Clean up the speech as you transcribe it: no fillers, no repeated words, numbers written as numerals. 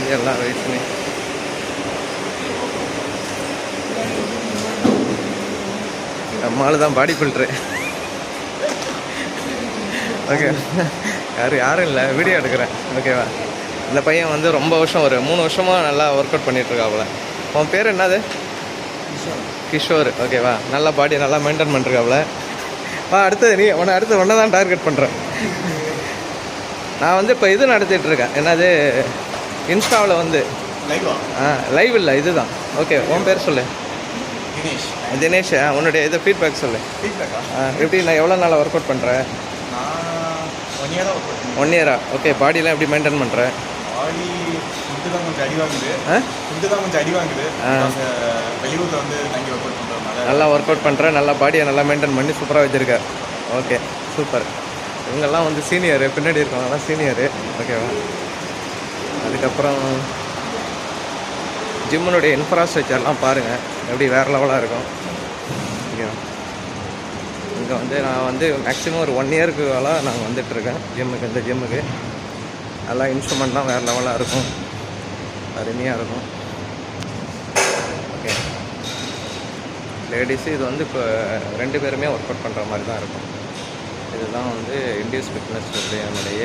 வந்து எல்லா வயசுமே நம்மளால தான் பாடி ஃபில்ட்ரு. ஓகே, யாரும் இல்லை, வீடியோ எடுக்கிறேன். ஓகேவா? இந்த பையன் வந்து ரொம்ப வருஷம், ஒரு 3 வருஷமாக நல்லா ஒர்க் அவுட் பண்ணிகிட்ருக்காப்புல. உன் பேர் என்னது? கிஷோர். ஓகேவா? நல்லா பாடி நல்லா மெயின்டைன் பண்ணிருக்காப்புல. அடுத்தது நீ ஒன்றை தான் டார்கெட் பண்ணுறேன். நான் வந்து இப்போ இது நடத்திட்டுருக்கேன், என்னது இன்ஸ்டாவில் வந்து லைவ் இல்லை, இதுதான். ஓகே, உன் பேர் சொல்லு. தினேஷ். உன்னுடைய இது ஃபீட்பேக் சொல்லு. எப்படி நான் எவ்வளோ நாளாக ஒர்க் அவுட் பண்ணுறேன்? 1 இயரா? ஓகே, பாடியெலாம் எப்படி மெயின்டைன் பண்ணுறேன்? நல்லா ஒர்க் அவுட் பண்ணுறேன், நல்லா பாடியை நல்லா மெயின்டைன் பண்ணி சூப்பராக வச்சுருக்கார். Okay, super. இவங்கெல்லாம் வந்து சீனியரு, பின்னாடி இருக்கவங்கலாம் சீனியரு. ஓகேவா? அதுக்கப்புறம் ஜிம்முனுடைய இன்ஃப்ராஸ்ட்ரக்சர்லாம் பாருங்கள், எப்படி வேறு லெவலாக இருக்கும். ஓகேவா? இங்கே வந்து நான் வந்து மேக்ஸிமம் ஒரு 1 இயருக்கு நாங்கள் வந்துட்டுருக்கேன் ஜிம்முக்கு. இந்த ஜிம்முக்கு நல்லா இன்ஸ்ட்ருமெண்ட்லாம் வேறு லெவலாக இருக்கும், அருமையாக இருக்கும். ஓகே, லேடிஸு இது வந்து இப்போ 2 பேருமே ஒர்க் அவுட் பண்ணுற மாதிரி தான் இருக்கும். இதுதான் வந்து இண்டியஸ் ஃபிட்னஸ் என்னுடைய